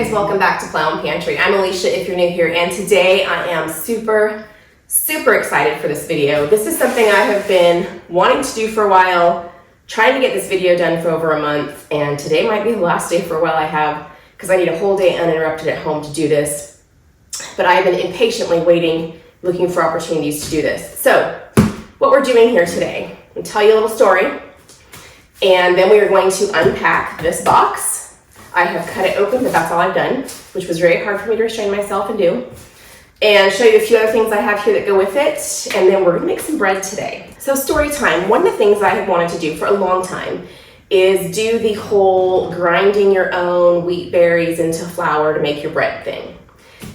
guys, welcome back to Plow and Pantry. I'm Alicia if you're new here, and today I am super excited for this video. This is something I have been wanting to do for a while, trying to get this video done for over a month, and today might be the last day for a while I have, because I need a whole day uninterrupted at home to do this. But I have been impatiently waiting, looking for opportunities to do this. So, what we're doing here today, I'll tell you a little story, and then we are going to unpack this box. I have cut it open, but that's all I've done, which was very hard for me to restrain myself and do. And show you a few other things I have here that go with it, and then we're gonna make some bread today. So story time, one of the things I have wanted to do for a long time is do the whole grinding your own wheat berries into flour to make your bread thing.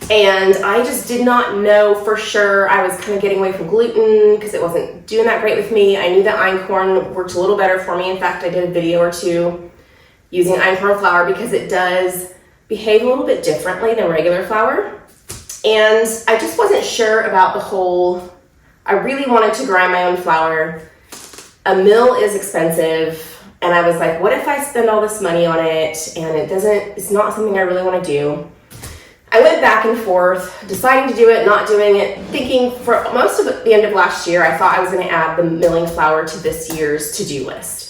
And I just did not know for sure. I was kind of getting away from gluten because it wasn't doing that great with me. I knew that einkorn worked a little better for me. In fact, I did a video or two using einkorn flour because it does behave a little bit differently than regular flour. And I just wasn't sure about the whole, I really wanted to grind my own flour. A mill is expensive, and I was like, what if I spend all this money on it and it's not something I really want to do. I went back and forth, deciding to do it, not doing it, thinking for most of the end of last year, I thought I was going to add the milling flour to this year's to-do list.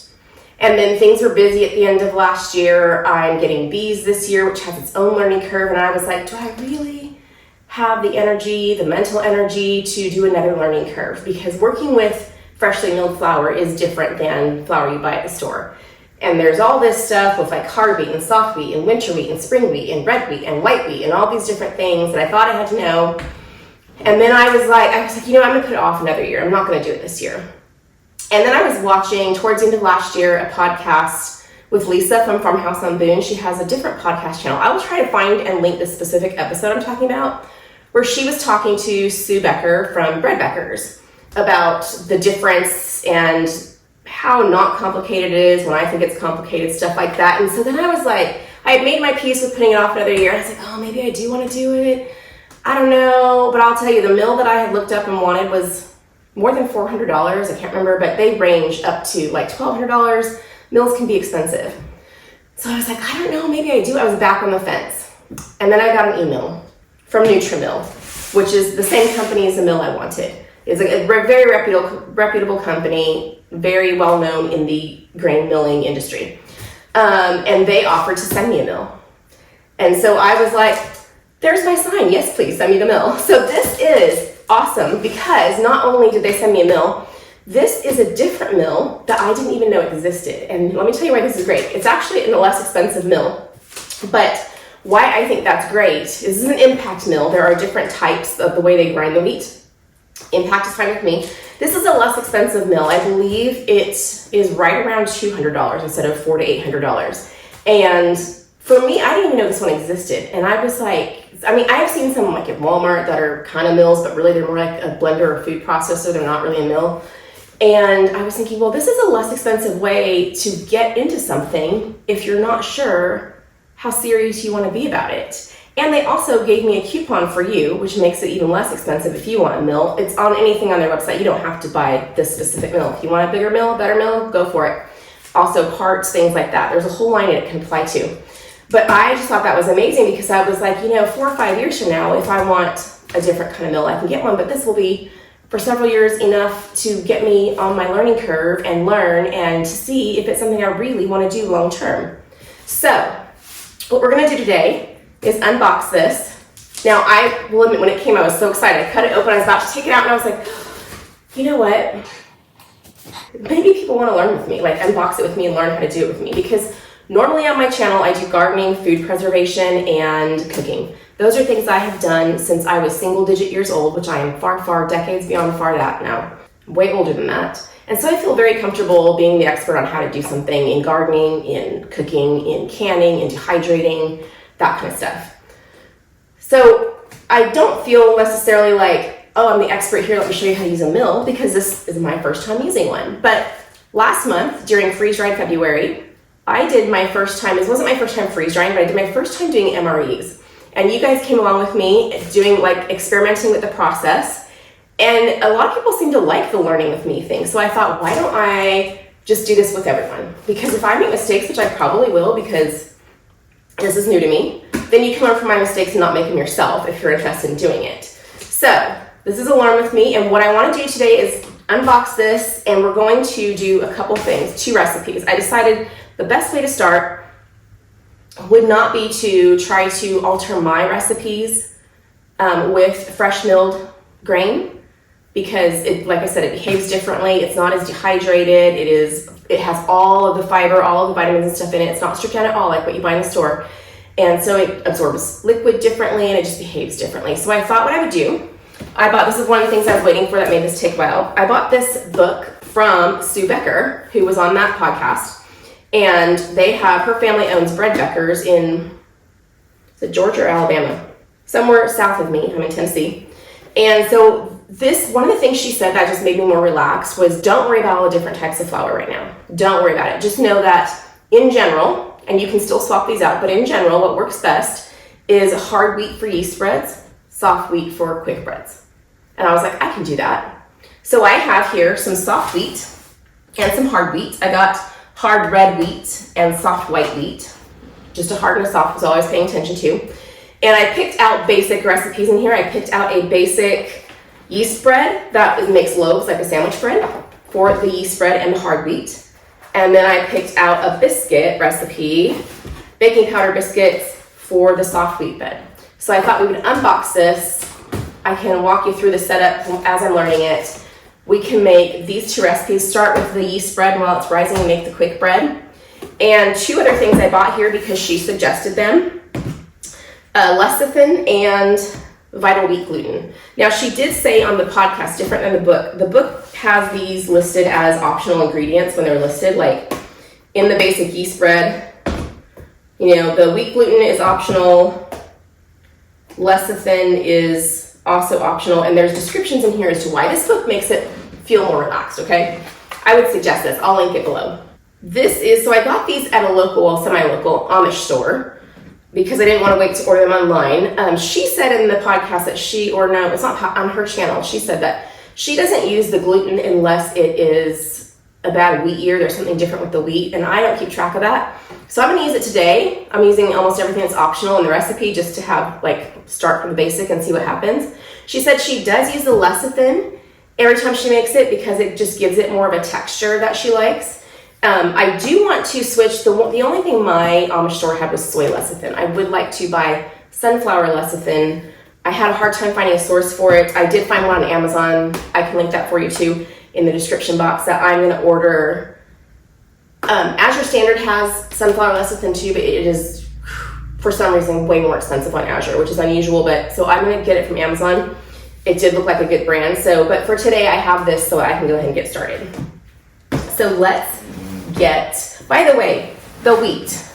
And then things were busy at the end of last year. I'm getting bees this year, which has its own learning curve. And I was like, do I really have the energy, the mental energy to do another learning curve? Because working with freshly milled flour is different than flour you buy at the store. And there's all this stuff with like hard wheat and soft wheat and winter wheat and spring wheat and red wheat and white wheat and all these different things that I thought I had to know. And then I was like, you know, I'm gonna put it off another year. I'm not gonna do it this year. And then I was watching, towards the end of last year, a podcast with Lisa from Farmhouse on Boone. She has a different podcast channel. I will try to find and link the specific episode I'm talking about, where she was talking to Sue Becker from Bread Beckers about the difference and how not complicated it is when I think it's complicated, stuff like that. And so then I was like, I had made my peace with putting it off another year. I was like, oh, maybe I do want to do it. I don't know. But I'll tell you, the mill that I had looked up and wanted was more than $400, I can't remember, but they range up to like $1,200. Mills can be expensive. So I was like, I don't know, maybe I do. I was back on the fence. And then I got an email from Nutrimill, which is the same company as the mill I wanted. It's a very reputable company, very well known in the grain milling industry. And they offered to send me a mill. And so I was like, there's my sign. Yes, please send me the mill. So this is awesome because not only did they send me a mill, this is a different mill that I didn't even know existed. And let me tell you why this is great. It's actually a less expensive mill, but why I think that's great is this is an impact mill. There are different types of the way they grind the wheat. Impact is fine with me. This is a less expensive mill. I believe it is right around $200 instead of $400 to $800. And for me, I didn't even know this one existed. And I was like, I mean, I have seen some like at Walmart that are kind of mills, but really they're more like a blender or food processor. They're not really a mill. And I was thinking, well, this is a less expensive way to get into something if you're not sure how serious you want to be about it. And they also gave me a coupon for you, which makes it even less expensive if you want a mill. It's on anything on their website. You don't have to buy this specific mill. If you want a bigger mill, a better mill, go for it. Also parts, things like that. There's a whole line it can apply to. But I just thought that was amazing because I was like, you know, 4 or 5 years from now, if I want a different kind of mill, I can get one. But this will be, for several years, enough to get me on my learning curve and learn and to see if it's something I really want to do long term. So what we're going to do today is unbox this. Now, I will admit, when it came, I was so excited. I cut it open, I was about to take it out, and I was like, you know what? Maybe people want to learn with me, like unbox it with me and learn how to do it with me, because normally on my channel, I do gardening, food preservation, and cooking. Those are things I have done since I was single-digit years old, which I am far decades beyond far that now. I'm way older than that. And so I feel very comfortable being the expert on how to do something in gardening, in cooking, in canning, in dehydrating, that kind of stuff. So I don't feel necessarily like, oh, I'm the expert here, let me show you how to use a mill, because this is my first time using one. But last month, during freeze-dried February, I did my first time, this wasn't my first time freeze drying, but I did my first time doing MREs. And you guys came along with me doing like experimenting with the process. And a lot of people seem to like the learning with me thing. So I thought, why don't I just do this with everyone? Because if I make mistakes, which I probably will because this is new to me, then you can learn from my mistakes and not make them yourself if you're interested in doing it. So this is a Learn With Me, and what I want to do today is unbox this, and we're going to do a couple things, 2 recipes. I decided the best way to start would not be to try to alter my recipes with fresh milled grain, because it, like I said, it behaves differently. It's not as dehydrated. It has all of the fiber, all of the vitamins and stuff in it. It's not stripped down at all like what you buy in the store. And so it absorbs liquid differently, and it just behaves differently. So I thought what I would do, this is one of the things I was waiting for that made this take a while. I bought this book from Sue Becker, who was on that podcast. And her family owns bread Beckers in, is it Georgia or Alabama? Somewhere south of me. I'm in Tennessee. And so one of the things she said that just made me more relaxed was, don't worry about all the different types of flour right now. Don't worry about it. Just know that in general, and you can still swap these out, but in general, what works best is hard wheat for yeast breads, soft wheat for quick breads. And I was like, I can do that. So I have here some soft wheat and some hard wheat. I got hard red wheat and soft white wheat. Just a hard and a soft was always paying attention to. And I picked out basic recipes in here. I picked out a basic yeast bread that makes loaves, like a sandwich bread, for the yeast bread and the hard wheat. And then I picked out a biscuit recipe, baking powder biscuits for the soft wheat bread. So I thought we would unbox this. I can walk you through the setup as I'm learning it. We can make these 2 recipes. Start with the yeast bread, and while it's rising, we make the quick bread. And 2 other things I bought here because she suggested them. Lecithin and vital wheat gluten. Now, she did say on the podcast, different than the book. The book has these listed as optional ingredients when they're listed, like in the basic yeast bread. The wheat gluten is optional. Lecithin is also optional, and there's descriptions in here as to why. This book makes it feel more relaxed, okay? I would suggest this. I'll link it below. So I got these at a local, semi-local Amish store, because I didn't want to wait to order them online. She said in the podcast that it's not on her channel, she said that she doesn't use the gluten unless it is a bad wheat year. There's something different with the wheat, and I don't keep track of that. So I'm going to use it today. I'm using almost everything that's optional in the recipe just to have, start from the basic and see what happens. She said she does use the lecithin every time she makes it because it just gives it more of a texture that she likes. I do want to switch. The only thing my Amish store had was soy lecithin. I would like to buy sunflower lecithin. I had a hard time finding a source for it. I did find one on Amazon. I can link that for you too in the description box. That I'm going to order. Azure Standard has sunflower lecithin too, but it is for some reason way more expensive on Azure, which is unusual. So I'm going to get it from Amazon. It did look like a good brand. But for today, I have this so I can go ahead and get started. So let's by the way, the wheat.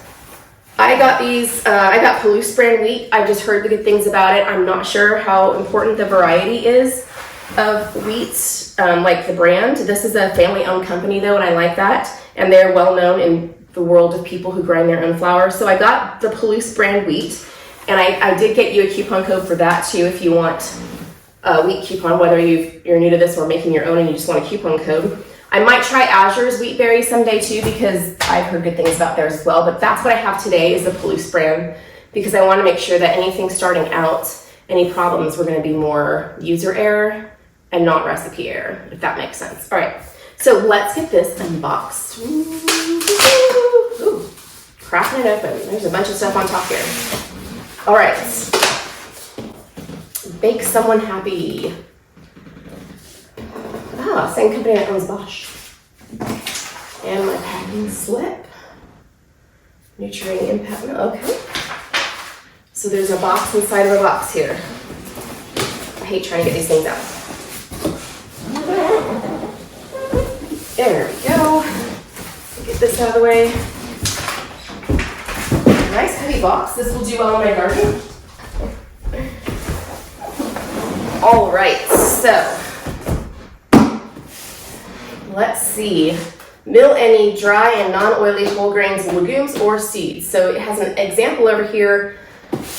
I got I got Palouse brand wheat. I've just heard the good things about it. I'm not sure how important the variety is of wheat, like the brand. This is a family-owned company though, and I like that. And they're well known in the world of people who grind their own flour. So I got the Palouse brand wheat, and I did get you a coupon code for that too if you want a wheat coupon, whether you're new to this or making your own and you just want a coupon code. I might try Azure's wheat berry someday too because I've heard good things about theirs as well, but that's what I have today is the Palouse brand because I want to make sure that anything starting out, any problems, we're going to be more user error and not recipe error, if that makes sense. All right, so let's get this unboxed. Ooh, cracking it open. There's a bunch of stuff on top here. All right, bake someone happy. Same company that owns Bosch. And my packing slip. Nutrient impact. Okay. So there's a box inside of a box here. I hate trying to get these things out. There we go. Get this out of the way. Nice heavy box. This will do well in my garden. All right, so let's see. Mill any dry and non-oily whole grains, legumes, or seeds. So it has an example over here.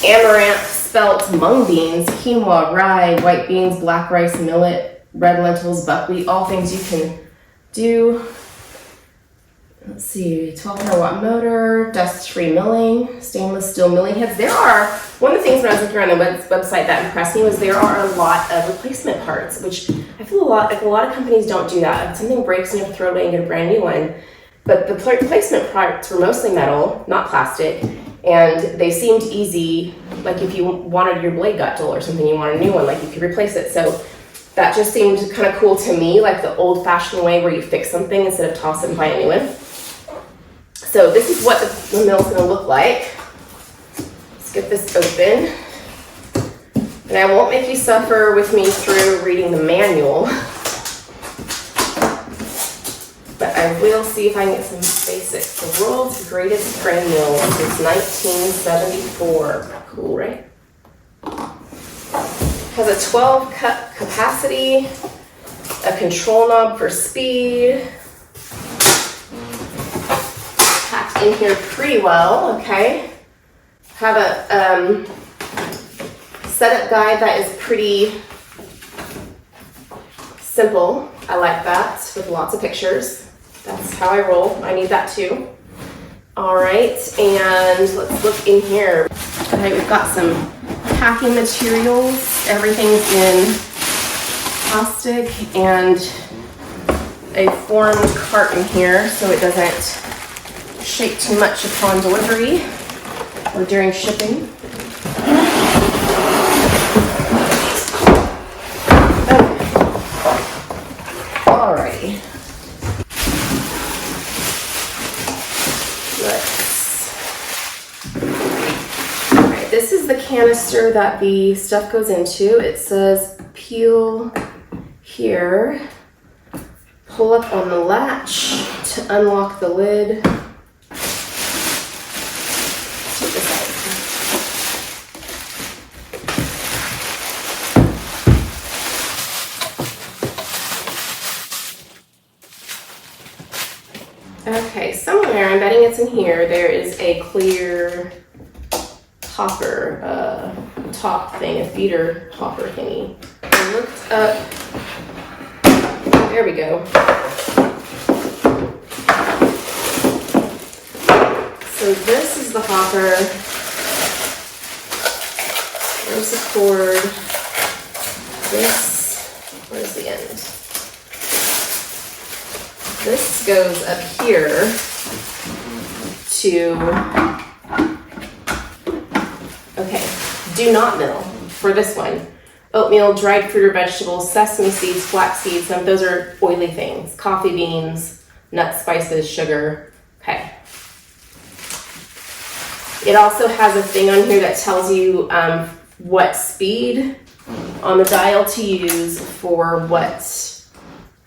Amaranth, spelt, mung beans, quinoa, rye, white beans, black rice, millet, red lentils, buckwheat, all things you can do. let's see, 1200 watt motor, dust-free milling, stainless steel milling heads. There are, one of the things when I was looking around the website that impressed me was there are a lot of replacement parts, which I feel like a lot of companies don't do that. If something breaks, you have to throw it away and get a brand new one. But the replacement parts were mostly metal, not plastic, and they seemed easy. Like if you wanted your blade got dull or something, you want a new one, like you could replace it. So that just seemed kind of cool to me, like the old-fashioned way where you fix something instead of toss it and buy a new one. So this is what the mill's gonna look like. Let's get this open. And I won't make you suffer with me through reading the manual, but I will see if I can get some basics. The world's greatest grain mill since 1974. Cool, right? Has a 12 cup capacity, a control knob for speed. Packed in here pretty well, okay? Have a setup guide that is pretty simple. I like that, with lots of pictures. That's how I roll. I need that too. All right, and let's look in here. Okay, we've got some packing materials. Everything's in plastic and a formed carton here so it doesn't shake too much upon delivery or during shipping. Alrighty. Alright, this is the canister that the stuff goes into. It says peel here, pull up on the latch to unlock the lid. Take this out. Okay, somewhere, I'm betting it's in here, there is a clear hopper, top thing, a feeder hopper thingy. I looked up, there we go. So this is the hopper. There's the cord. This, where's the end? This goes up here to, okay, do not mill for this one. Oatmeal, dried fruit or vegetables, sesame seeds, flax seeds, some of those are oily things. Coffee beans, nuts, spices, sugar, okay. It also has a thing on here that tells you what speed on the dial to use for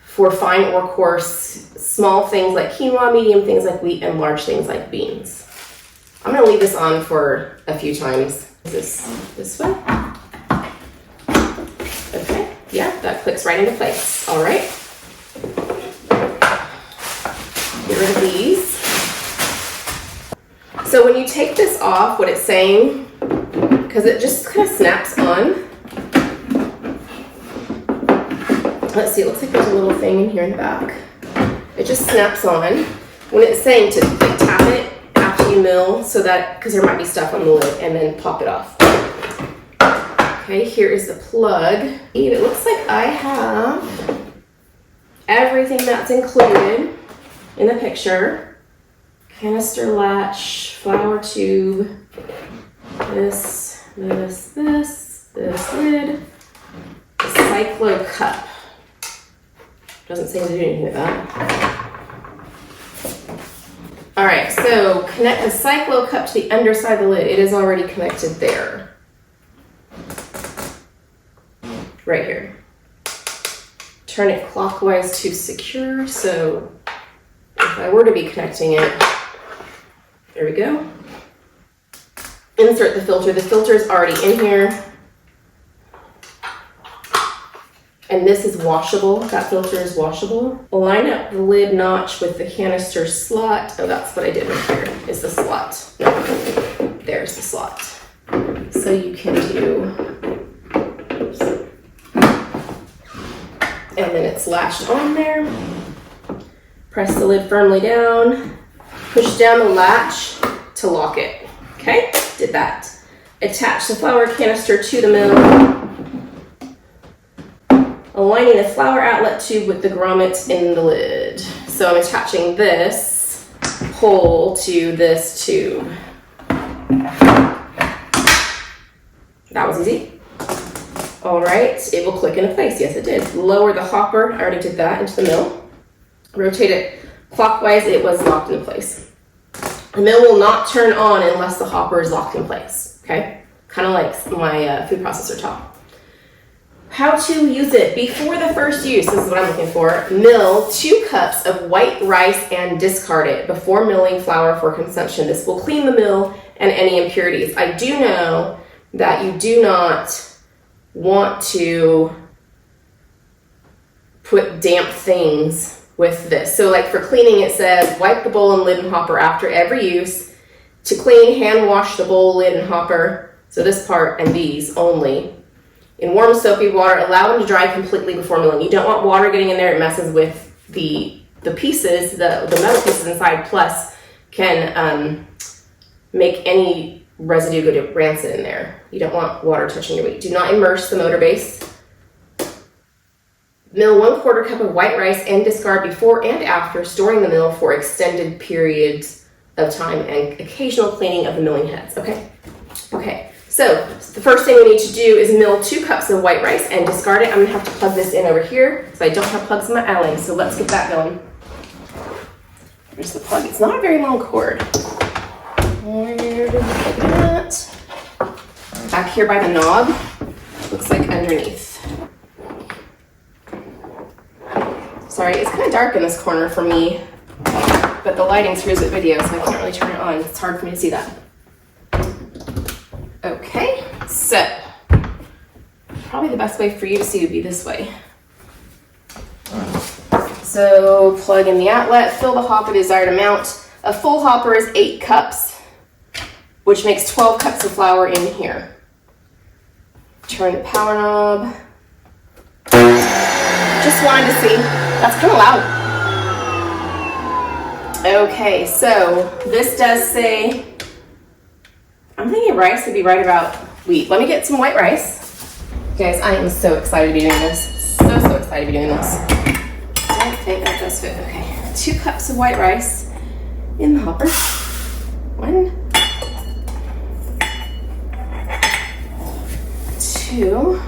for fine or coarse, small things like quinoa, medium things like wheat, and large things like beans. I'm gonna leave this on for a few times. Is this way? Okay, yeah, that clicks right into place. All right. Get rid of these. So when you take this off, what it's saying, because it just kind of snaps on. Let's see, it looks like there's a little thing in here in the back. It just snaps on. When it's saying to like, tap it after you mill, so that, because there might be stuff on the lid, and then pop it off. Okay, here is the plug. It looks like I have everything that's included in the picture. Canister latch, flour tube, this lid, the cyclo cup. Doesn't seem to do anything with that. All right, so connect the cyclo cup to the underside of the lid. It is already connected there. Right here. Turn it clockwise to secure. So if I were to be connecting it, there we go. Insert the filter. The filter is already in here. And this is washable. That filter is washable. Line up the lid notch with the canister slot. Oh, that's what I did right here, is the slot. No, there's the slot. So you can do, oops. And then it's latched on there. Press the lid firmly down. Push down the latch to lock it. Okay, did that. Attach the flour canister to the mill, aligning the flour outlet tube with the grommets in the lid. So I'm attaching this hole to this tube. That was easy. All right, it will click into place. Yes, it did. Lower the hopper. I already did that into the mill. Rotate it clockwise. It was locked into place. The mill will not turn on unless the hopper is locked in place. Okay, kind of like my food processor top. How to use it before the first use. This is what I'm looking for. Mill 2 cups of white rice and discard it before milling flour for consumption. This will clean the mill and any impurities. I do know that you do not want to put damp things with this. So like for cleaning, it says wipe the bowl and lid and hopper after every use. To clean, hand wash the bowl, lid, and hopper. So this part and these only. In warm soapy water, allow them to dry completely before milling. You don't want water getting in there. It messes with the pieces, the metal pieces inside, plus can make any residue go to rancid in there. You don't want water touching your wheat. Do not immerse the motor base. Mill 1/4 cup of white rice and discard before and after storing the mill for extended periods of time and occasional cleaning of the milling heads. Okay. So the first thing we need to do is mill 2 cups of white rice and discard it. I'm gonna have to plug this in over here because I don't have plugs in my alley. So let's get that going. Here's the plug. It's not a very long cord. Where did we plug it at? Back here by the knob. Looks like underneath. Sorry, it's kind of dark in this corner for me, but the lighting screws with video, so I can't really turn it on. It's hard for me to see that. Okay, so probably the best way for you to see would be this way. So plug in the outlet, fill the hopper the desired amount. A full hopper is 8 cups, which makes 12 cups of flour in here. Turn the power knob. Just wanted to see. That's kind of loud. Okay, so this does say, I'm thinking rice would be right about wheat. Let me get some white rice. Guys, I am so excited to be doing this. So excited to be doing this. I think that does fit. Okay, 2 cups of white rice in the hopper. 1, 2.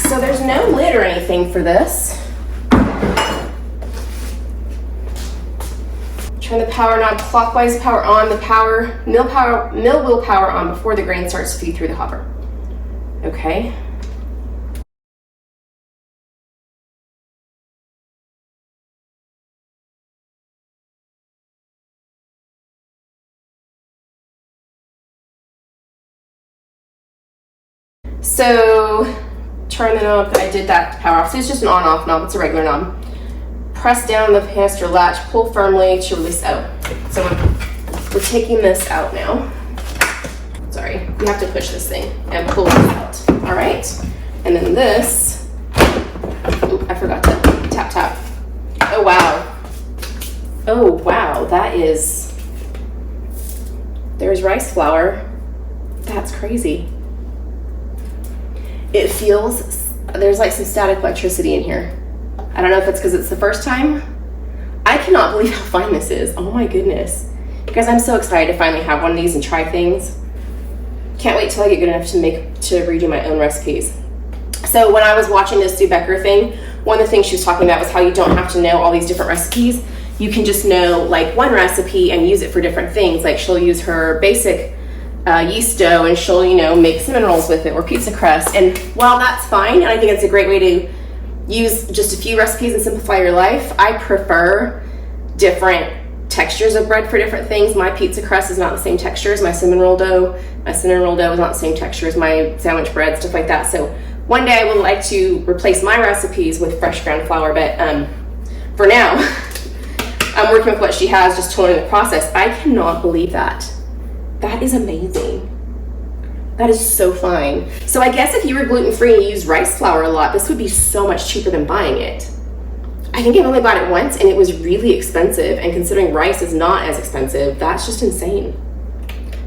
So there's no lid or anything for this. Turn the power knob clockwise, power on, mill will power on before the grain starts to feed through the hopper. Okay. So turn the knob. I did that power off. So it's just an on-off knob. It's a regular knob. Press down the canister latch. Pull firmly to release out. So we're taking this out now. Sorry, you have to push this thing and pull it out. All right. And then this. Oop, I forgot to tap. Oh wow. Oh wow. That is. There's rice flour. That's crazy. It feels, there's like some static electricity in here. I don't know if it's because it's the first time. I cannot believe how fine this is. Oh my goodness. Guys, I'm so excited to finally have one of these and try things. Can't wait till I get good enough to redo my own recipes. So when I was watching this do Becker thing, one of the things she was talking about was how you don't have to know all these different recipes. You can just know like one recipe and use it for different things. Like she'll use her basic yeast dough and she'll, make cinnamon rolls with it or pizza crust. And while that's fine, and I think it's a great way to use just a few recipes and simplify your life, I prefer different textures of bread for different things. My pizza crust is not the same texture as my cinnamon roll dough. My cinnamon roll dough is not the same texture as my sandwich bread, stuff like that. So one day I would like to replace my recipes with fresh ground flour, but for now, I'm working with what she has, just toning the process. I cannot believe that. That is amazing. That is so fine. So I guess if you were gluten-free and you use rice flour a lot, this would be so much cheaper than buying it. I think I've only bought it once and it was really expensive, and considering rice is not as expensive, that's just insane.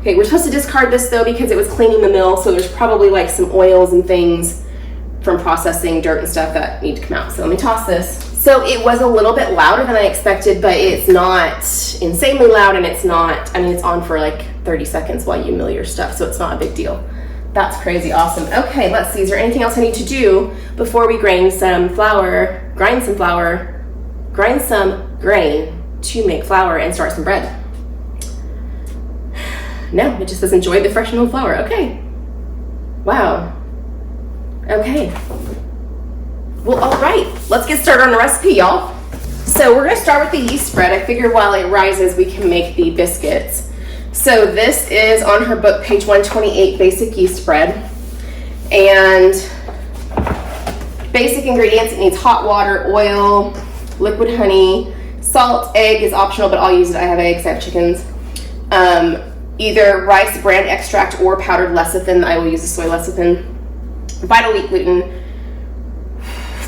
Okay, we're supposed to discard this though because it was cleaning the mill, so there's probably like some oils and things from processing, dirt and stuff that need to come out. So let me toss this. So it was a little bit louder than I expected, but it's not insanely loud, and it's not, I mean, it's on for like 30 seconds while you mill your stuff, so it's not a big deal. That's crazy awesome. Okay, let's see, is there anything else I need to do before we grind some grain to make flour and start some bread? No, it just says enjoy the fresh milled flour. Okay. Wow. Okay. Well, all right, let's get started on the recipe, y'all. So we're gonna start with the yeast spread. I figure while it rises, we can make the biscuits. So this is on her book, page 128, basic yeast spread. And basic ingredients, it needs hot water, oil, liquid honey, salt, egg is optional, but I'll use it. I have eggs, I have chickens. Either rice bran extract or powdered lecithin. I will use the soy lecithin. Vital wheat gluten.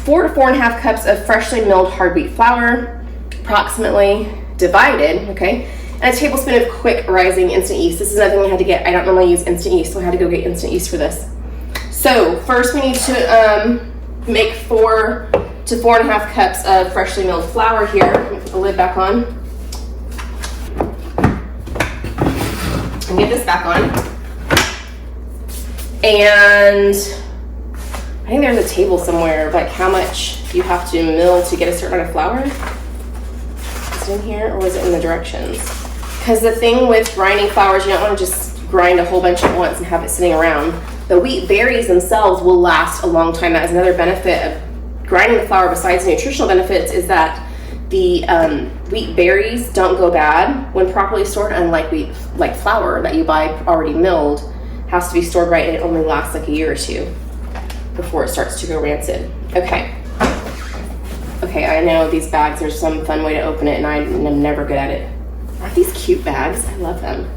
4 to 4.5 cups of freshly milled hard wheat flour, approximately divided, okay? And a tablespoon of quick rising instant yeast. This is another thing I had to get. I don't normally use instant yeast, so I had to go get instant yeast for this. So first we need to make 4 to 4.5 cups of freshly milled flour here. I'm gonna put the lid back on. And get this back on. And I think there's a table somewhere of like how much you have to mill to get a certain amount of flour. Is it in here or was it in the directions? Because the thing with grinding flour is you don't want to just grind a whole bunch at once and have it sitting around. The wheat berries themselves will last a long time. That is another benefit of grinding the flour besides the nutritional benefits, is that the wheat berries don't go bad when properly stored, unlike like flour that you buy already milled has to be stored right, and it only lasts like a year or two before it starts to go rancid. Okay, I know these bags, there's some fun way to open it, and I'm never good at it. Aren't these cute bags? I love them.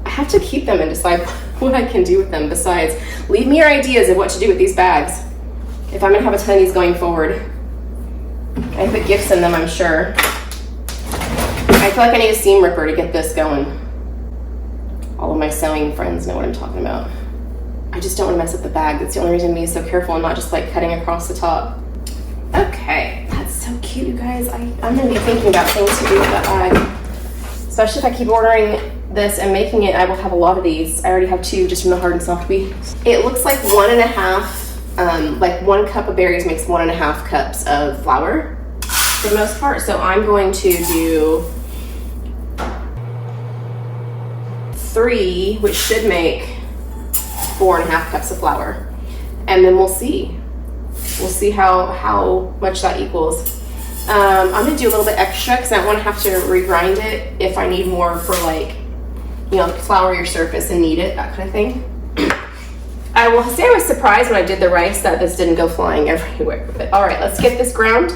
I have to keep them and decide what I can do with them. Besides, leave me your ideas of what to do with these bags if I'm gonna have a ton of these going forward. I put gifts in them, I'm sure. I feel like I need a seam ripper to get this going. All of my sewing friends know what I'm talking about. I just don't want to mess up the bag. That's the only reason I'm being so careful and not just like cutting across the top. Okay, that's so cute, you guys. I'm gonna be thinking about things to do with that bag. Especially if I keep ordering this and making it, I will have a lot of these. I already have 2 just from the hard and soft wheat. It looks like 1.5, like 1 cup of berries makes 1.5 cups of flour for the most part. So I'm going to do 3, which should make 4.5 cups of flour, and then we'll see how much that equals. I'm gonna do a little bit extra because I don't want to have to regrind it if I need more for, like, you know, flour your surface and knead it, that kind of thing. I will say I was surprised when I did the rice that this didn't go flying everywhere. But all right, let's get this ground.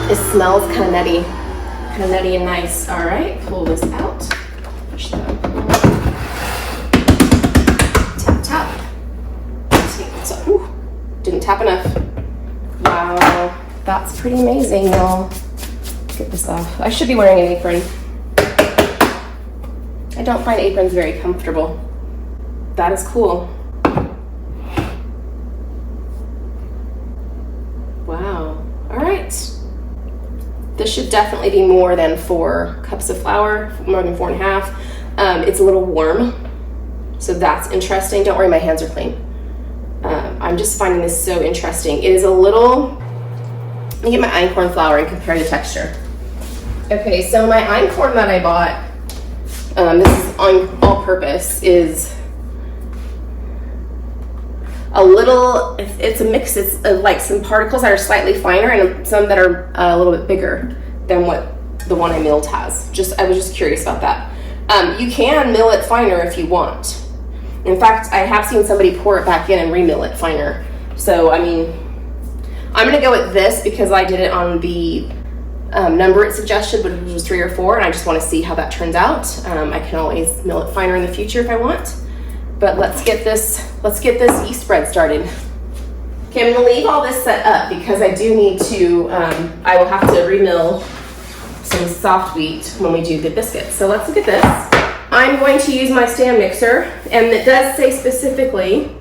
It smells kind of nutty and nice. All right, pull this out. Push that up. Tap. Let's see. So, didn't tap enough. Wow, that's pretty amazing, y'all. Get this off. I should be wearing an apron. I don't find aprons very comfortable. That is cool. Wow. All right. This should definitely be more than 4 cups of flour, more than 4.5. It's a little warm, so that's interesting. Don't worry, my hands are clean. I'm just finding this so interesting. It is a little, let me get my einkorn flour and compare the texture. Okay, so my einkorn that I bought, this is on all purpose, is a little, it's a mix. It's like some particles that are slightly finer and some that are a little bit bigger than what the one I milled has. I was just curious about that. You can mill it finer if you want. In fact, I have seen somebody pour it back in and re-mill it finer. So, I mean, I'm gonna go with this because I did it on the number it suggested, but it was 3 or 4, and I just want to see how that turns out. I can always mill it finer in the future if I want. But let's get this yeast bread started. Okay, I'm gonna leave all this set up because I do need to, I will have to remill some soft wheat when we do the biscuits. So let's look at this. I'm going to use my stand mixer, and it does say specifically,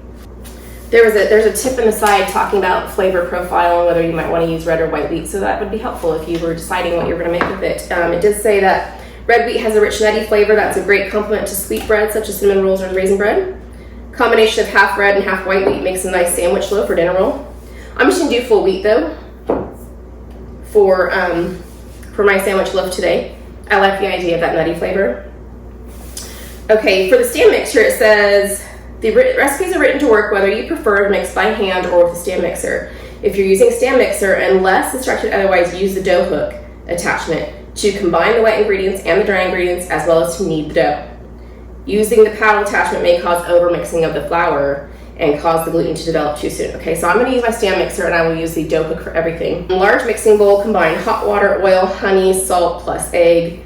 there's a tip in the side talking about flavor profile and whether you might want to use red or white wheat, so that would be helpful if you were deciding what you're gonna make with it. It does say that red wheat has a rich nutty flavor that's a great complement to sweet bread such as cinnamon rolls or raisin bread. Combination of half red and half white wheat makes a nice sandwich loaf or dinner roll. I'm just gonna do full wheat though for my sandwich loaf today. I like the idea of that nutty flavor. Okay, for the stand mixer, it says the recipes are written to work whether you prefer to mix by hand or with a stand mixer. If you're using a stand mixer, unless instructed otherwise, use the dough hook attachment to combine the wet ingredients and the dry ingredients as well as to knead the dough. Using the paddle attachment may cause overmixing of the flour and cause the gluten to develop too soon. Okay, so I'm gonna use my stand mixer and I will use the dough hook for everything. In a large mixing bowl, combine hot water, oil, honey, salt, plus egg,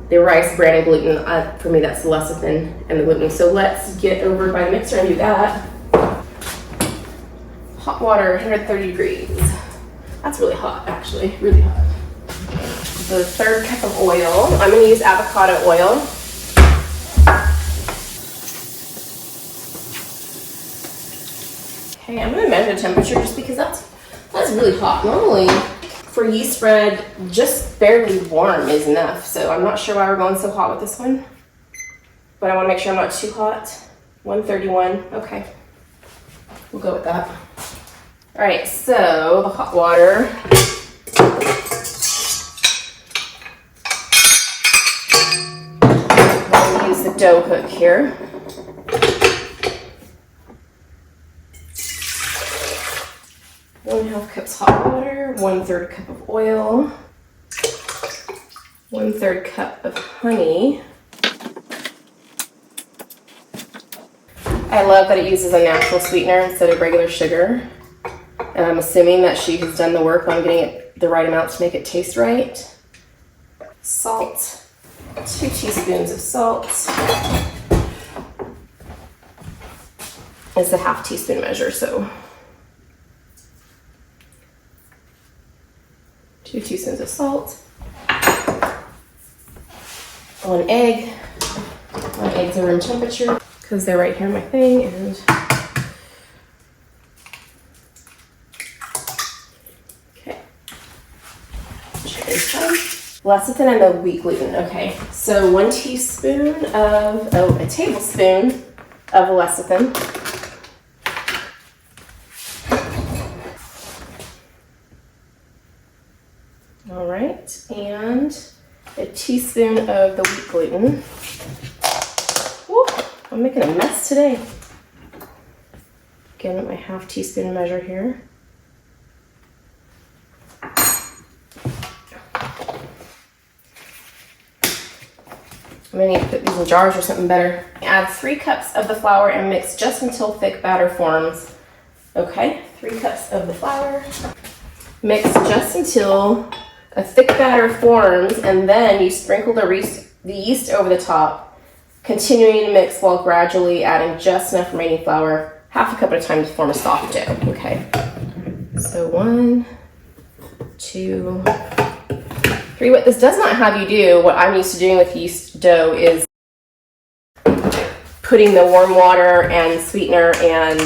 the rice, bran, and gluten. For me, that's the lecithin and the gluten. So let's get over by the mixer and do that. Hot water, 130 degrees. That's really hot, actually, really hot. The 1/3 cup of oil. I'm gonna use avocado oil. Okay, I'm gonna measure the temperature just because that's really hot. Normally, for yeast bread, just barely warm is enough. So I'm not sure why we're going so hot with this one, but I wanna make sure I'm not too hot. 131, okay. We'll go with that. All right, so the hot water. I'll use the dough hook here. 1/2 cups hot water, 1/3 cup of oil, 1/3 cup of honey. I love that it uses a natural sweetener instead of regular sugar. And I'm assuming that she has done the work on getting it the right amount to make it taste right. Salt, 2 teaspoons of salt. It's a 1/2 teaspoon measure, so 2 teaspoons of salt. 1 egg. My eggs are room temperature because they're right here in my thing. And okay, lecithin and the wheat gluten. Okay, so 1 teaspoon of, a tablespoon of lecithin. All right, and a teaspoon of the wheat gluten. Woo, I'm making a mess today. Again, at my 1/2 teaspoon measure here. I'm gonna need to put these in jars or something better. Add 3 cups of the flour and mix just until thick batter forms. Okay, 3 cups of the flour. Mix just until a thick batter forms, and then you sprinkle the yeast over the top, continuing to mix while gradually adding just enough remaining flour, 1/2 cup at a time to form a soft dough. Okay, so 1, 2, 3. What this does not have you do, what I'm used to doing with yeast dough, is putting the warm water and sweetener and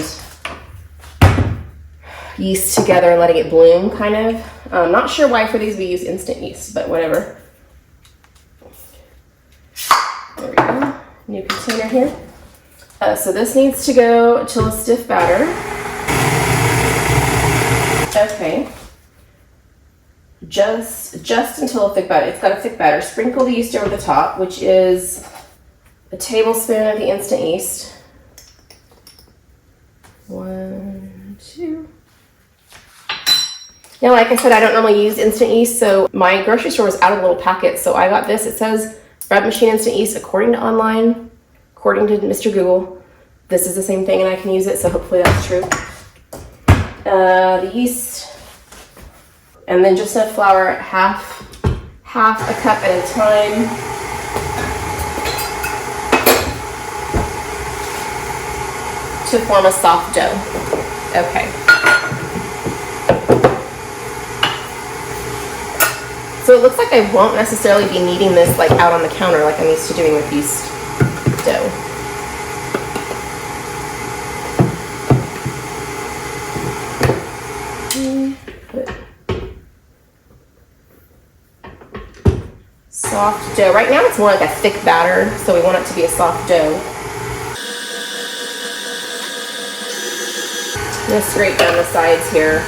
yeast together and letting it bloom, kind of. I'm not sure why for these we use instant yeast, but whatever. There we go. New container here. So this needs to go till a stiff batter. Okay. Just until a thick batter. It's got a thick batter. Sprinkle the yeast over the top, which is a tablespoon of the instant yeast. 1, 2. Now, like I said, I don't normally use instant yeast, so my grocery store was out of little packets, so I got this. It says bread machine instant yeast according to online, according to Mr. Google. This is the same thing and I can use it, so hopefully that's true. The yeast, and then just enough flour, half half a cup at a time. To form a soft dough. Okay. So it looks like I won't necessarily be needing this like out on the counter like I'm used to doing with yeast dough. Soft dough. Right now it's more like a thick batter, so we want it to be a soft dough. I'm going to scrape down the sides here.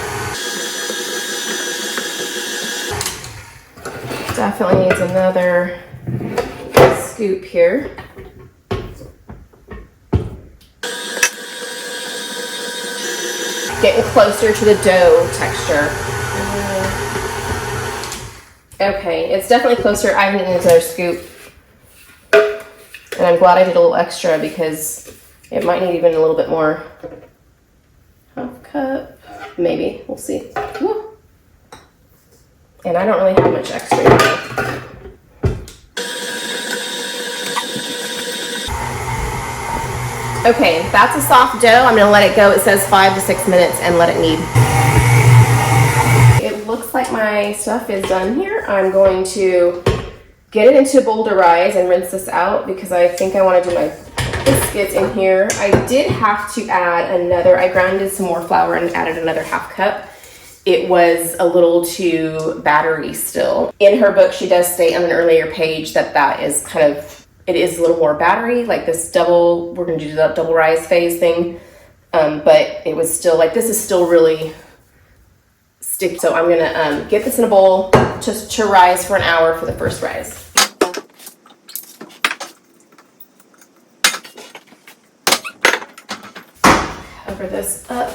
Definitely needs another scoop here. Getting closer to the dough texture. Okay, it's definitely closer. I need another scoop. And I'm glad I did a little extra because it might need even a little bit more. Half cup, maybe, we'll see. Woo. And I don't really have much extra here. Okay, that's a soft dough. I'm gonna let it go. It says 5 to 6 minutes and let it knead. It looks like my stuff is done here. I'm going to get it into a bowl to rise and rinse this out because I think I want to do my biscuits in here. I did have to add I grounded some more flour and added another half cup. It was a little too battery still. In her book, she does state on an earlier page that is kind of, it is a little more battery, like this we're gonna do that double rise phase thing. But it was still like, this is still really sticky. So I'm gonna get this in a bowl just to rise for an hour for the first rise. Cover this up.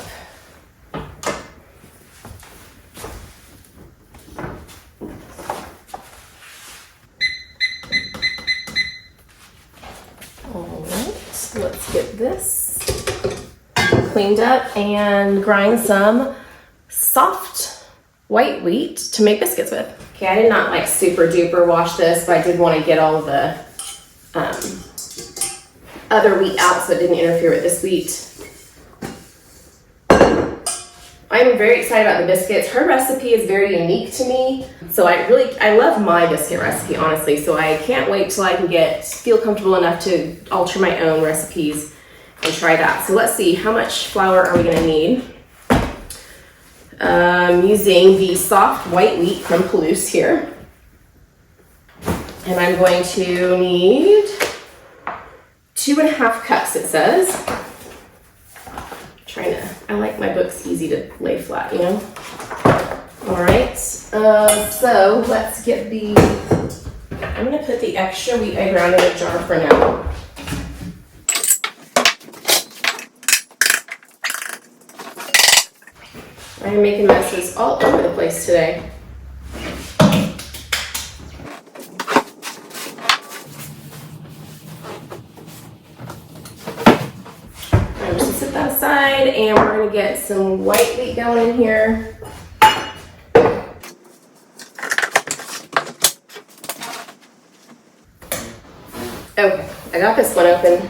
Let's get this cleaned up and grind some soft white wheat to make biscuits with. Okay, I did not like super duper wash this, but I did want to get all of the other wheat out so it didn't interfere with this wheat. I'm very excited about the biscuits. Her recipe is very unique to me. So I love my biscuit recipe, honestly. So I can't wait till I can feel comfortable enough to alter my own recipes and try that. So let's see, how much flour are we gonna need? Using the soft white wheat from Palouse here. And I'm going to need 2.5 cups, it says. I like my books easy to lay flat, you know? All right, so let's get I'm gonna put the extra wheat I ground in a jar for now. I'm making messes all over the place today. Aside, and we're going to get some white wheat going in here. Okay, I got this one open.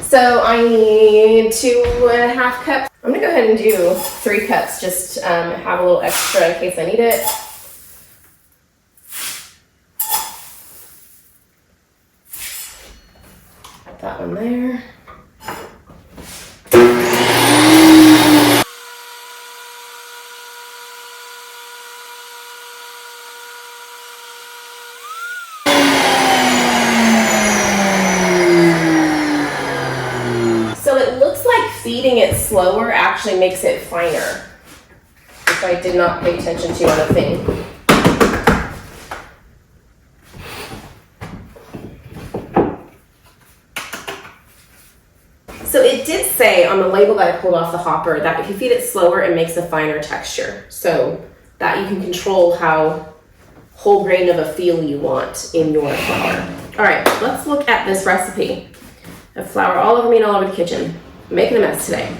So I need 2.5 cups. I'm going to go ahead and do 3 cups, just have a little extra in case I need it. That one there. So it looks like feeding it slower actually makes it finer, which I did not pay attention to on the thing. So it did say on the label that I pulled off the hopper that if you feed it slower, it makes a finer texture. So that you can control how whole grain of a feel you want in your flour. All right, let's look at this recipe. I have flour all over me and all over the kitchen. I'm making a mess today.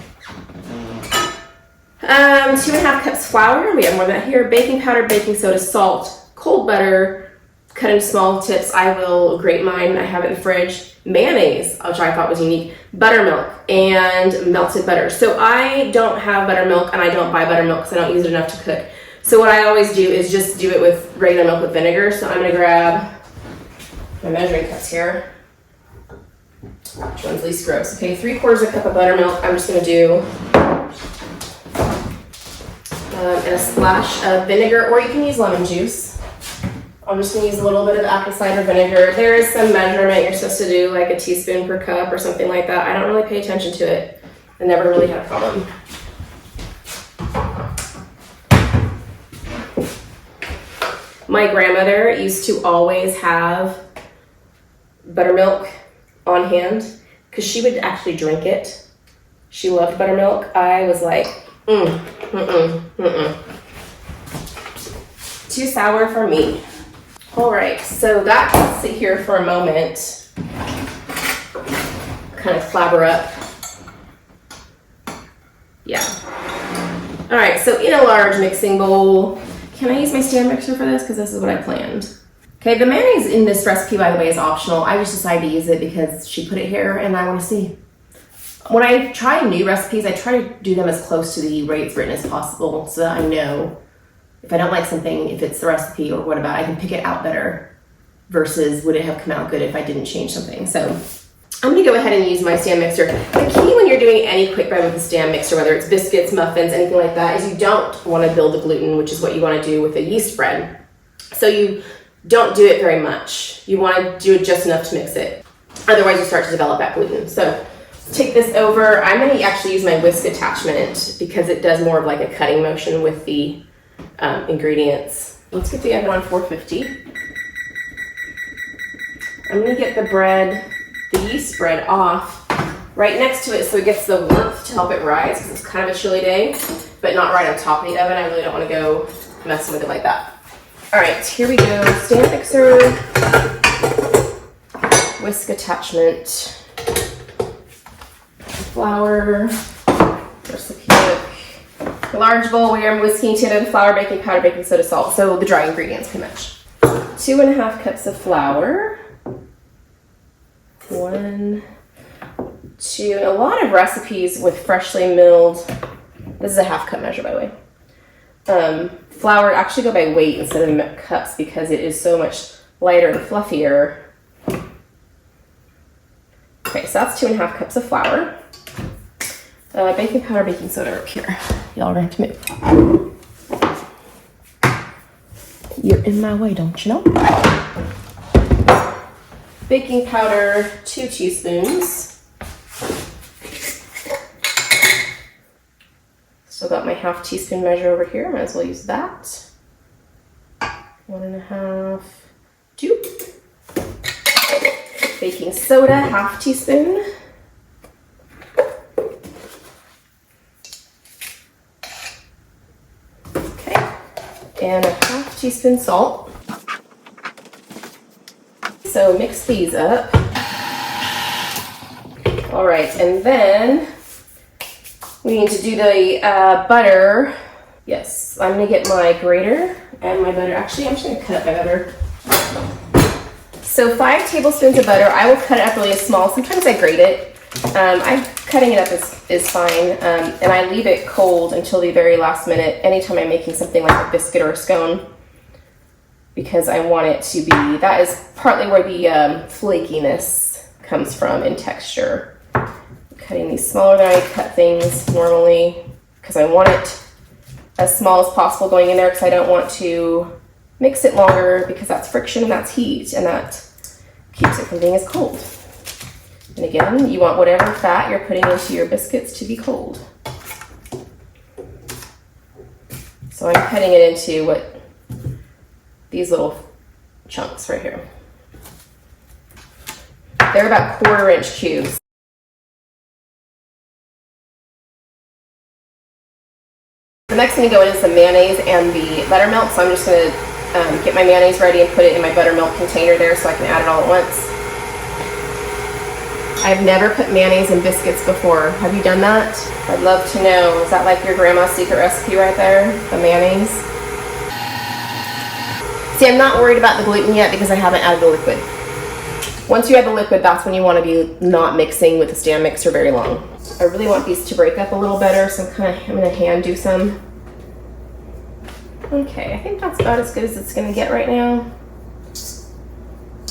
2.5 cups flour. We have more of that here. Baking powder, baking soda, salt, cold butter, cut into small tips. I will grate mine. I have it in the fridge. Mayonnaise, which I thought was unique. Buttermilk and melted butter. So I don't have buttermilk, and I don't buy buttermilk because I don't use it enough to cook. So what I always do is just do it with regular milk with vinegar. So I'm going to grab my measuring cups here. Which one's least gross? Okay, 3/4 cup of buttermilk. I'm just going to do and a splash of vinegar, or you can use lemon juice. I'm just going to use a little bit of apple cider vinegar. There is some measurement you're supposed to do, like a teaspoon per cup or something like that. I don't really pay attention to it. I never really had a problem. My grandmother used to always have buttermilk on hand because she would actually drink it. She loved buttermilk. I was like, too sour for me. All right, so that can sit here for a moment. Kind of flabber up. Yeah. All right, so in a large mixing bowl, can I use my stand mixer for this? Because this is what I planned. Okay, the mayonnaise in this recipe, by the way, is optional. I just decided to use it because she put it here and I want to see. When I try new recipes, I try to do them as close to the way it's written as possible so that I know if I don't like something, if it's the recipe or what about, I can pick it out better versus would it have come out good if I didn't change something. So I'm going to go ahead and use my stand mixer. The key when you're doing any quick bread with a stand mixer, whether it's biscuits, muffins, anything like that, is you don't want to build the gluten, which is what you want to do with a yeast bread. So you don't do it very much. You want to do it just enough to mix it. Otherwise you start to develop that gluten. So take this over. I'm going to actually use my whisk attachment because it does more of like a cutting motion with the ingredients. Let's get the oven on 450. I'm going to get the bread, the yeast bread off right next to it so it gets the warmth to help it rise because it's kind of a chilly day, but not right on top of the oven. I really don't want to go messing with it like that. All right, here we go. Stand mixer, whisk attachment, flour, recipe book, a large bowl where I'm whisking together flour, baking powder, baking soda, salt. So the dry ingredients pretty much. 2.5 cups of flour. 1, 2. A lot of recipes with freshly milled. This is a 1/2 cup measure, by the way. Flour actually go by weight instead of cups because it is so much lighter and fluffier. Okay, so that's 2.5 cups of flour. Baking powder, baking soda up here. Y'all are gonna have to move. You're in my way, don't you know? Baking powder, 2 teaspoons. Still got my 1/2 teaspoon measure over here. Might as well use that. 1.5, 2. Baking soda, 1/2 teaspoon. Okay, and a 1/2 teaspoon salt. So mix these up. All right, and then we need to do the butter. Yes, I'm gonna get my grater and my butter. Actually, I'm just gonna cut up my butter. So 5 tablespoons of butter. I will cut it up really small. Sometimes I grate it. Cutting it up is fine, and I leave it cold until the very last minute anytime I'm making something like a biscuit or a scone, because I want it to be, that is partly where the flakiness comes from in texture. I'm cutting these smaller than I cut things normally because I want it as small as possible going in there because I don't want to mix it longer because that's friction and that's heat and that keeps it from being as cold. And again, you want whatever fat you're putting into your biscuits to be cold. So I'm cutting it into these little chunks right here. They're about 1/4 inch cubes. The next thing to go in is the mayonnaise and the buttermilk. So I'm just going to get my mayonnaise ready and put it in my buttermilk container there so I can add it all at once. I've never put mayonnaise in biscuits before. Have you done that? I'd love to know. Is that like your grandma's secret recipe right there? The mayonnaise? See, I'm not worried about the gluten yet because I haven't added the liquid. Once you add the liquid, that's when you want to be not mixing with the stand mixer very long. I really want these to break up a little better, so I'm gonna hand do some. Okay, I think that's about as good as it's gonna get right now.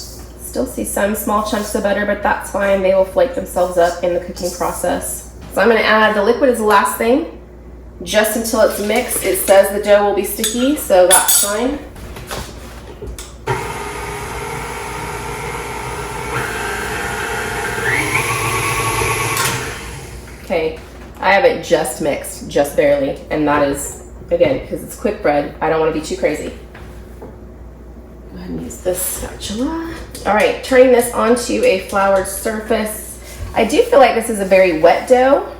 Still see some small chunks of butter, but that's fine. They will flake themselves up in the cooking process. So I'm gonna add the liquid as the last thing, just until it's mixed. It says the dough will be sticky, so that's fine. Okay, I have it just mixed, just barely, and that is, again, because it's quick bread, I don't want to be too crazy. Go ahead and use this spatula. All right, turning this onto a floured surface. I do feel like this is a very wet dough.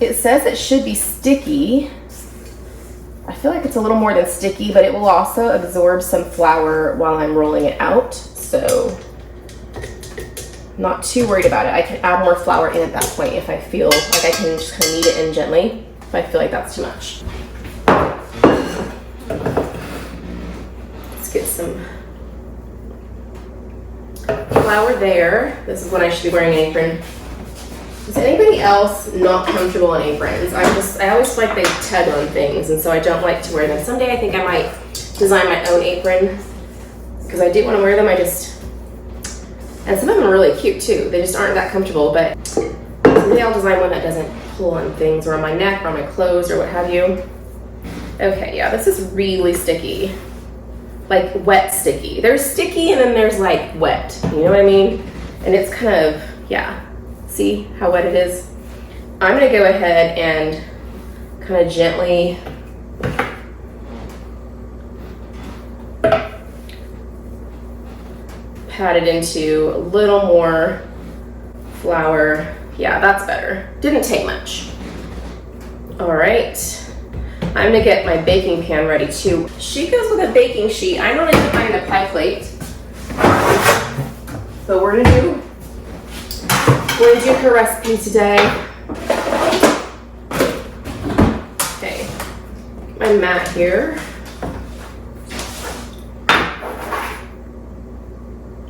It says it should be sticky. I feel like it's a little more than sticky, but it will also absorb some flour while I'm rolling it out, so not too worried about it. I can add more flour in at that point if I feel like I can just kind of knead it in gently, if I feel like that's too much. Let's get some flour there. This is when I should be wearing an apron. Is anybody else not comfortable in aprons? I always feel like they tug on things, and so I don't like to wear them. Someday I think I might design my own apron because I do want to wear them. And some of them are really cute too. They just aren't that comfortable, but maybe I'll design one that doesn't pull on things or on my neck or on my clothes or what have you. Okay, yeah, this is really sticky. Like wet sticky. There's sticky and then there's like wet, you know what I mean? And it's kind of, yeah, see how wet it is? I'm gonna go ahead and kind of gently pat it into a little more flour. Yeah, that's better. Didn't take much. All right, I'm gonna get my baking pan ready too. She goes with a baking sheet. I don't end up buying a pie plate, but we're gonna do her recipe today. Okay, my mat here.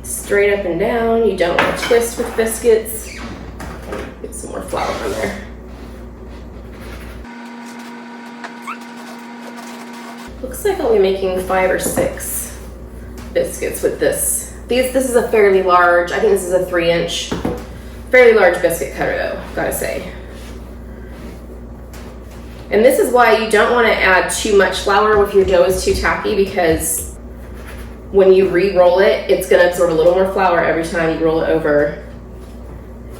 Straight up and down. You don't want to twist with biscuits. Get some more flour on there. Looks like I'll be making 5 or 6 biscuits with this. This is a fairly large, I think this is a 3-inch, fairly large biscuit cutter though, gotta say. And this is why you don't want to add too much flour if your dough is too tacky, because when you re-roll it, it's going to absorb a little more flour every time you roll it over,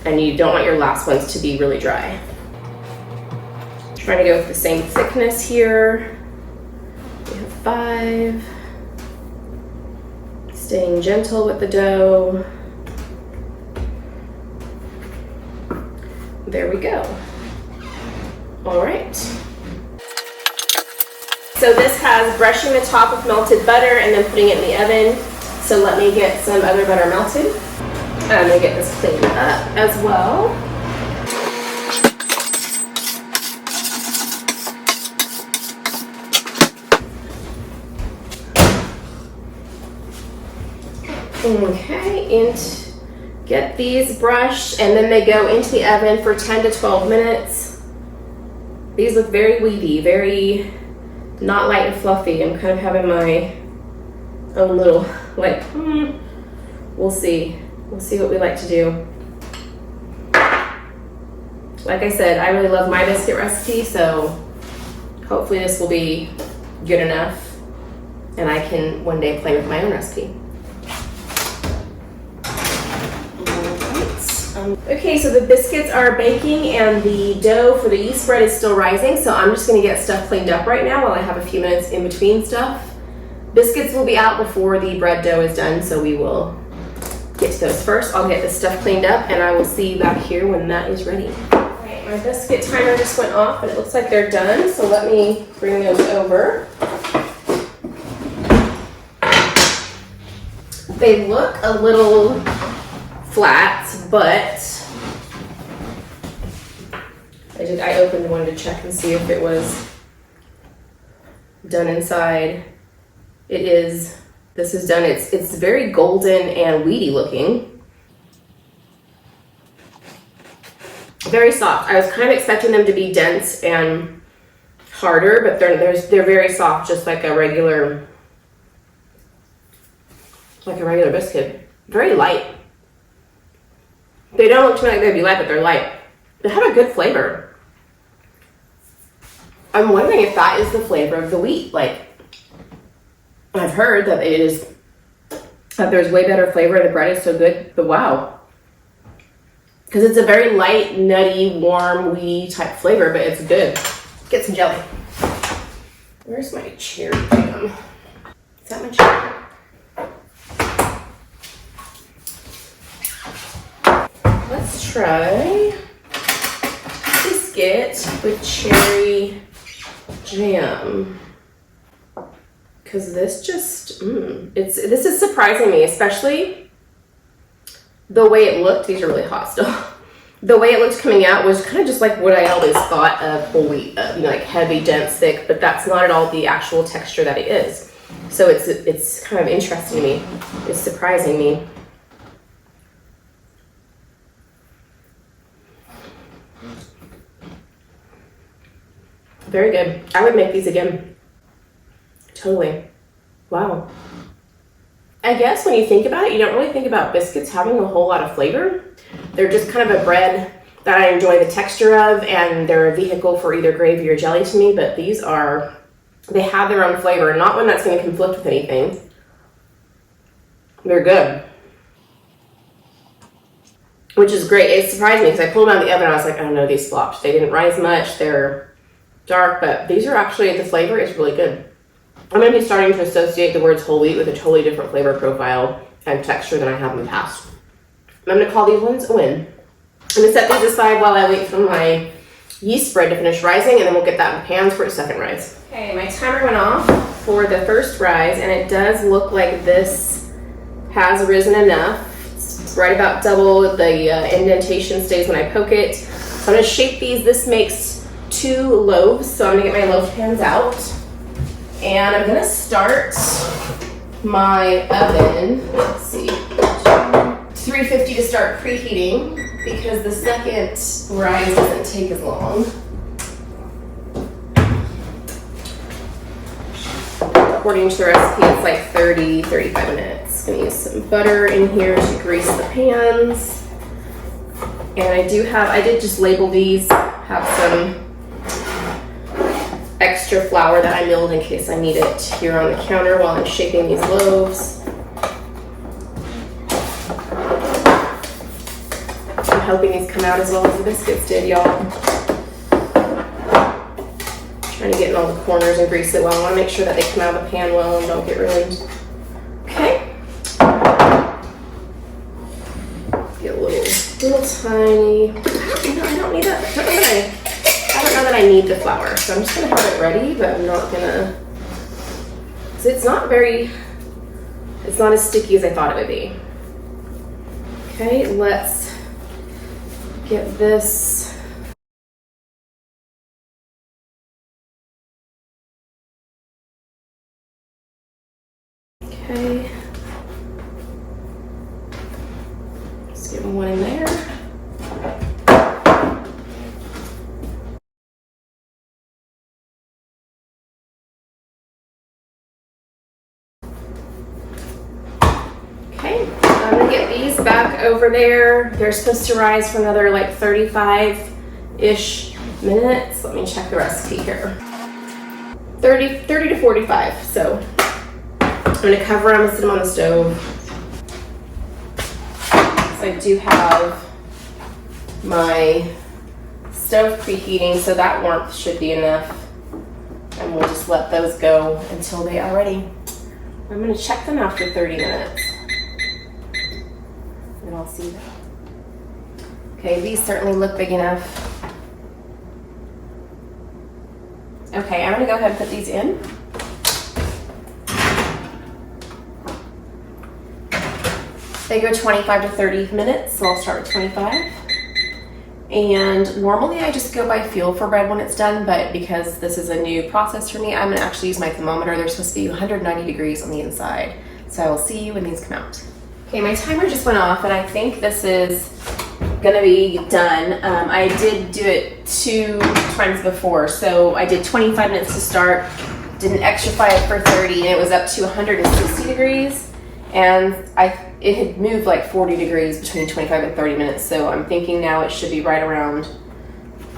and you don't want your last ones to be really dry. Trying to go with the same thickness here. We have 5. Staying gentle with the dough. There we go. All right. So this has brushing the top with melted butter and then putting it in the oven. So let me get some other butter melted. I'm gonna get this cleaned up as well. Okay, and get these brushed, and then they go into the oven for 10 to 12 minutes. These look very weedy, very not light and fluffy. I'm kind of having my own little, like, we'll see. We'll see what we like to do. Like I said, I really love my biscuit recipe, so hopefully this will be good enough and I can one day play with my own recipe. Okay, so the biscuits are baking and the dough for the yeast bread is still rising, so I'm just gonna get stuff cleaned up right now while I have a few minutes in between stuff. Biscuits will be out before the bread dough is done, so we will get to those first. I'll get this stuff cleaned up and I will see you back here when that is ready. Okay, my biscuit timer just went off and it looks like they're done, so let me bring those over. They look a little flat, but I opened one to check and see if it was done inside. It is. This is done. It's very golden and weedy looking. Very soft. I was kind of expecting them to be dense and harder, but they're very soft, just like a regular biscuit. Very light. They don't look to me like they'd be light, but they're light. They have a good flavor. I'm wondering if that is the flavor of the wheat. Like, I've heard that there's way better flavor and the bread is so good, but wow. Because it's a very light, nutty, warm, weedy type flavor, but it's good. Get some jelly. Where's my cherry jam? Is that my cherry? Let's try biscuit with cherry jam. Because this just, this is surprising me, especially the way it looked. These are really hot still. The way it looked coming out was kind of just like what I always thought of whole wheat, like heavy, dense, thick, but that's not at all the actual texture that it is. So it's kind of interesting to me. It's surprising me. Very good. I would make these again. Totally. Wow. I guess when you think about it, you don't really think about biscuits having a whole lot of flavor. They're just kind of a bread that I enjoy the texture of, and they're a vehicle for either gravy or jelly to me, but these they have their own flavor, not one that's going to conflict with anything. They're good. Which is great. It surprised me because I pulled them out of the oven and I was like, oh no, these flopped. They didn't rise much. They're dark, but these are actually, the flavor is really good. I'm going to be starting to associate the words whole wheat with a totally different flavor profile and texture than I have in the past. I'm going to call these ones a win. I'm going to set these aside while I wait for my yeast spread to finish rising, and then we'll get that in the pans for a second rise. Okay, my timer went off for the first rise, and it does look like this has risen enough. It's right about double. The indentation stays when I poke it. So I'm going to shape these. This makes 2 loaves, so I'm going to get my loaf pans out. And I'm gonna start my oven, let's see, 350 to start preheating because the second rise doesn't take as long. According to the recipe, it's like 30-35 minutes. Gonna use some butter in here to grease the pans. And I did just label these, have some extra flour that I milled in case I need it here on the counter while I'm shaping these loaves. I'm hoping these come out as well as the biscuits did, y'all. Trying to get in all the corners and grease it well. I want to make sure that they come out of the pan well and don't get ruined. Okay. Get a little tiny. I don't need that. I don't know that I need the flour, so I'm just gonna have it ready, but I'm not gonna, so it's not as sticky as I thought it would be. Okay, let's get this. Okay. Let's get one in there. I'm gonna get these back over there. They're supposed to rise for another like 35-ish minutes. Let me check the recipe here. 30 to 45. So I'm gonna cover them and sit them on the stove. So I do have my stove preheating, so that warmth should be enough. And we'll just let those go until they are ready. I'm gonna check them after 30 minutes. And I'll see that. Okay, these certainly look big enough. Okay, I'm gonna go ahead and put these in. They go 25 to 30 minutes, so I'll start with 25. And normally I just go by feel for bread when it's done, but because this is a new process for me, I'm gonna actually use my thermometer. They're supposed to be 190 degrees on the inside. So I will see you when these come out. Okay, my timer just went off and I think this is gonna be done. I did do it 2 times before. So I did 25 minutes to start, did an extra 5 for 30, and it was up to 160 degrees. And it had moved like 40 degrees between 25 and 30 minutes. So I'm thinking now it should be right around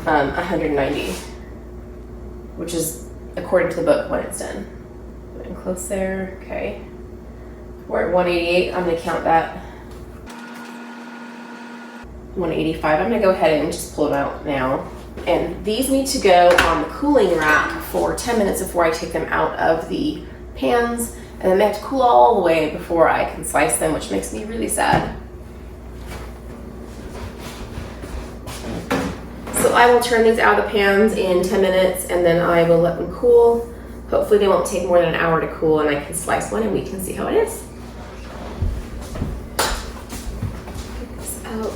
190, which is according to the book when it's done. Getting close there, okay. We're at 188, I'm gonna count that. 185, I'm gonna go ahead and just pull them out now. And these need to go on the cooling rack for 10 minutes before I take them out of the pans. And then they have to cool all the way before I can slice them, which makes me really sad. So I will turn these out of the pans in 10 minutes and then I will let them cool. Hopefully they won't take more than an hour to cool and I can slice one and we can see how it is. Get this out.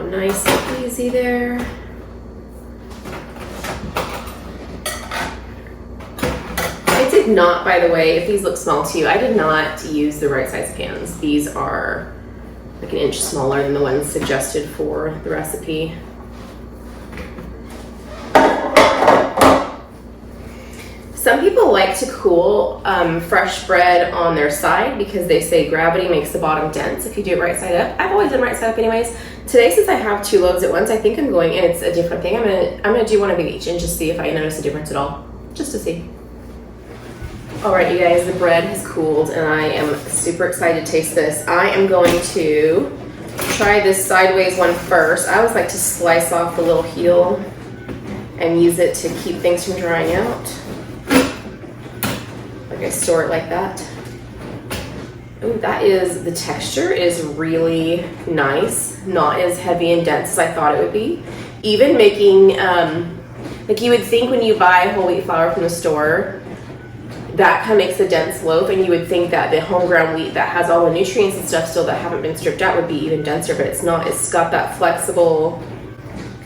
Nice and easy there. I did not, by the way, if these look small to you, I did not use the right size pans. These are like an inch smaller than the ones suggested for the recipe. Some people like to cool fresh bread on their side because they say gravity makes the bottom dense if you do it right side up. I've always done right side up anyways. Today, since I have 2 loaves at once, I think I'm going, and it's a different thing. I'm gonna do one of each and just see if I notice a difference at all, just to see. All right, you guys, the bread has cooled and I am super excited to taste this. I am going to try this sideways one first. I always like to slice off the little heel and use it to keep things from drying out. Like I store it like that. Ooh, the texture is really nice. Not as heavy and dense as I thought it would be. Even making, like you would think when you buy whole wheat flour from the store, that kind of makes a dense loaf, and you would think that the home ground wheat that has all the nutrients and stuff still that haven't been stripped out would be even denser, but it's not. It's got that flexible,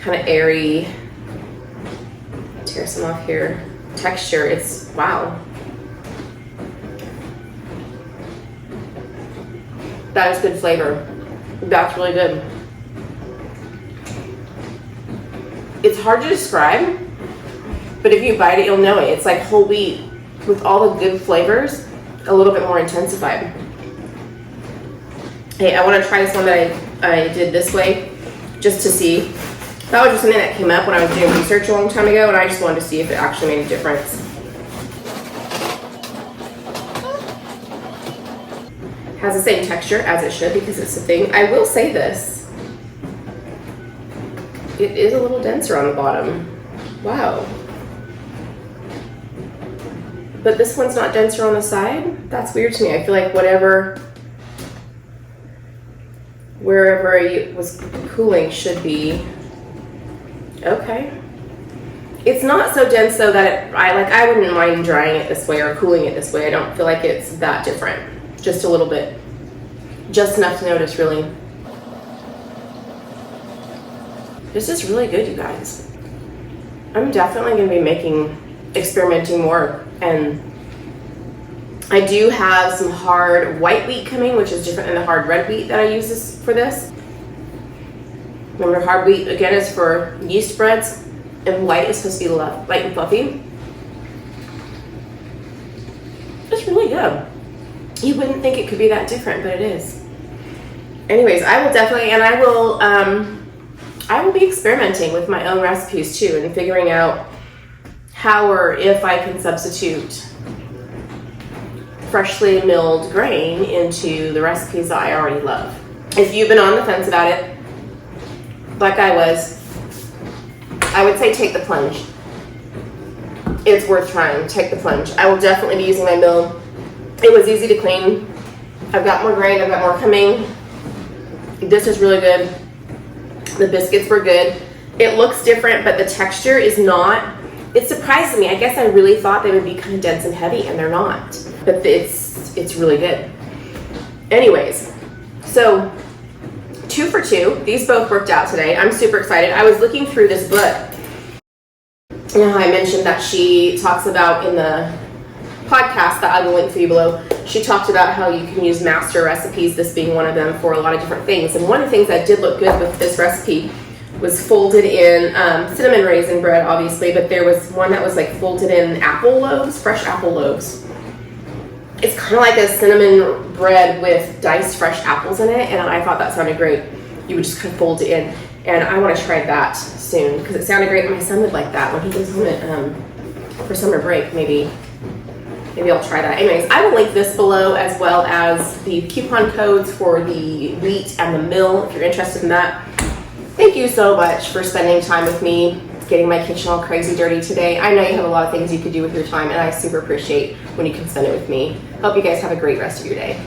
kind of airy, tear some off here, texture. It's, wow. That is good flavor. That's really good. It's hard to describe, but if you bite it, you'll know it. It's like whole wheat with all the good flavors, a little bit more intensified. Hey, I want to try this one that I did this way, just to see. That was just something that came up when I was doing research a long time ago, and I just wanted to see if it actually made a difference. Has the same texture as it should because it's a thing. I will say this. It is a little denser on the bottom. Wow. But this one's not denser on the side? That's weird to me. I feel like wherever it was cooling should be. Okay. It's not so dense though that I wouldn't mind drying it this way or cooling it this way. I don't feel like it's that different. Just a little bit. Just enough to notice, really. This is really good, you guys. I'm definitely going to be experimenting more. And I do have some hard white wheat coming, which is different than the hard red wheat that I use for this. Remember, hard wheat, again, is for yeast breads, and white is supposed to be light and fluffy. It's really good. You wouldn't think it could be that different, but it is. Anyways, I will definitely, and I will be experimenting with my own recipes too and figuring out how or if I can substitute freshly milled grain into the recipes that I already love. If you've been on the fence about it, like I was, I would say take the plunge. It's worth trying. Take the plunge. I will definitely be using my mill. It was easy to clean. I've got more grain, I've got more coming. This is really good. The biscuits were good. It looks different, but the texture is not. It surprises me. I guess I really thought they would be kind of dense and heavy, and they're not. But it's really good. Anyways, so 2 for 2. These both worked out today. I'm super excited. I was looking through this book. You know how I mentioned that she talks about in the podcast that I will link for you below, she talked about how you can use master recipes, this being one of them, for a lot of different things. And one of the things that did look good with this recipe was folded in cinnamon raisin bread, obviously, but there was one that was like folded in apple loaves, fresh apple loaves. It's kind of like a cinnamon bread with diced fresh apples in it, and I thought that sounded great. You would just kind of fold it in, and I want to try that soon because it sounded great. My son would like that when he goes home for summer break. Maybe I'll try that. Anyways, I will link this below, as well as the coupon codes for the wheat and the mill if you're interested in that. Thank you so much for spending time with me, getting my kitchen all crazy dirty today. I know you have a lot of things you could do with your time, and I super appreciate when you can spend it with me. Hope you guys have a great rest of your day.